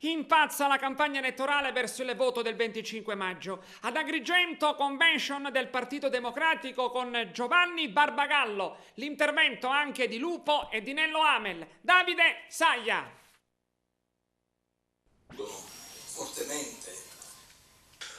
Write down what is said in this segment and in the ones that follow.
Impazza la campagna elettorale verso il voto del 25 maggio. Ad Agrigento, convention del Partito Democratico con Giovanni Barbagallo. L'intervento anche di Lupo e di Nello Amel. Davide Saia. Fortemente.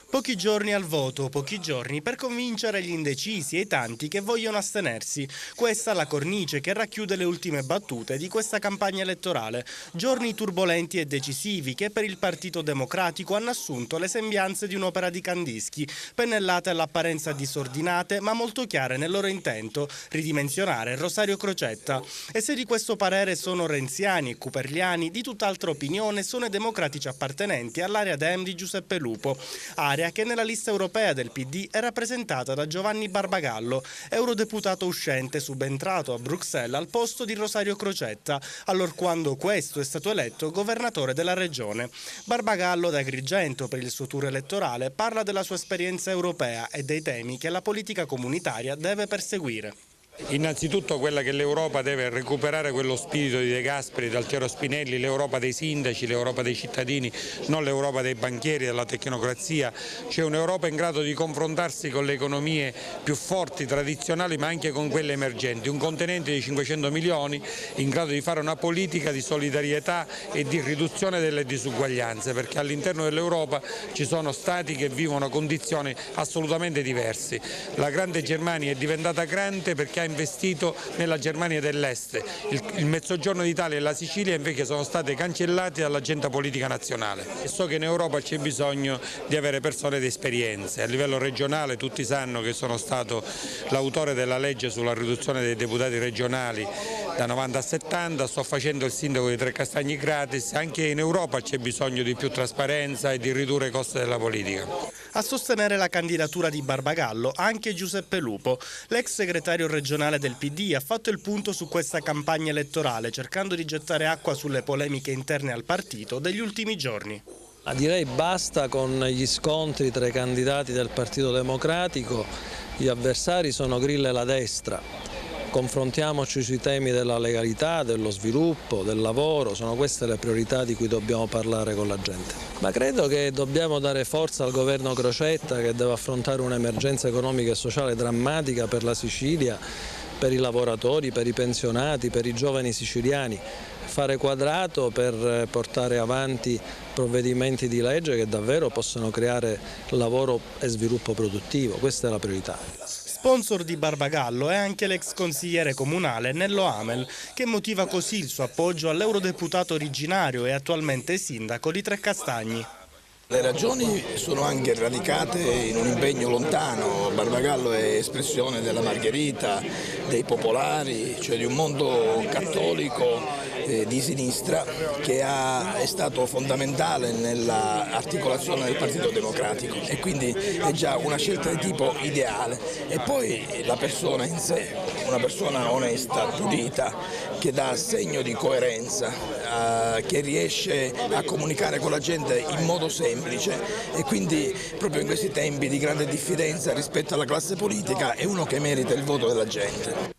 Pochi giorni al voto, pochi giorni per convincere gli indecisi e i tanti che vogliono astenersi. Questa è la cornice che racchiude le ultime battute di questa campagna elettorale. Giorni turbolenti e decisivi che per il Partito Democratico hanno assunto le sembianze di un'opera di Kandinskij, pennellate all'apparenza disordinate ma molto chiare nel loro intento, ridimensionare Rosario Crocetta. E se di questo parere sono renziani e cuperliani, di tutt'altra opinione sono i democratici appartenenti all'area Dem di Giuseppe Lupo, area che nella lista europea del PD è rappresentata da Giovanni Barbagallo, eurodeputato uscente subentrato a Bruxelles al posto di Rosario Crocetta, allorquando questo è stato eletto governatore della regione. Barbagallo, da Agrigento per il suo tour elettorale, parla della sua esperienza europea e dei temi che la politica comunitaria deve perseguire. Innanzitutto quella che l'Europa deve recuperare quello spirito di De Gasperi, di Altiero Spinelli, l'Europa dei sindaci, l'Europa dei cittadini, non l'Europa dei banchieri, della tecnocrazia. C'è un'Europa in grado di confrontarsi con le economie più forti, tradizionali, ma anche con quelle emergenti. Un continente di 500 milioni in grado di fare una politica di solidarietà e di riduzione delle disuguaglianze, perché all'interno dell'Europa ci sono stati che vivono condizioni assolutamente diverse. La grande Germania è diventata grande perché ha investito nella Germania dell'Est. Il mezzogiorno d'Italia e la Sicilia invece sono state cancellate dall'agenda politica nazionale. E so che in Europa c'è bisogno di avere persone di esperienze. A livello regionale tutti sanno che sono stato l'autore della legge sulla riduzione dei deputati regionali da 90 a 70, sto facendo il sindaco di Trecastagni gratis. Anche in Europa c'è bisogno di più trasparenza e di ridurre i costi della politica. A sostenere la candidatura di Barbagallo anche Giuseppe Lupo, l'ex segretario regionale del PD, ha fatto il punto su questa campagna elettorale, cercando di gettare acqua sulle polemiche interne al partito degli ultimi giorni. Direi basta con gli scontri tra i candidati del Partito Democratico, gli avversari sono Grillo e la destra. Confrontiamoci sui temi della legalità, dello sviluppo, del lavoro, sono queste le priorità di cui dobbiamo parlare con la gente. Ma credo che dobbiamo dare forza al governo Crocetta, che deve affrontare un'emergenza economica e sociale drammatica per la Sicilia, per i lavoratori, per i pensionati, per i giovani siciliani. Fare quadrato per portare avanti provvedimenti di legge che davvero possono creare lavoro e sviluppo produttivo, questa è la priorità. Sponsor di Barbagallo è anche l'ex consigliere comunale Nello Amel, che motiva così il suo appoggio all'eurodeputato originario e attualmente sindaco di Trecastagni. Le ragioni sono anche radicate in un impegno lontano. Barbagallo è espressione della Margherita, dei popolari, cioè di un mondo cattolico di sinistra che è stato fondamentale nell'articolazione del Partito Democratico e quindi è già una scelta di tipo ideale. E poi la persona in sé, una persona onesta, pulita, che dà segno di coerenza, che riesce a comunicare con la gente in modo semplice e quindi proprio in questi tempi di grande diffidenza rispetto alla classe politica è uno che merita il voto della gente.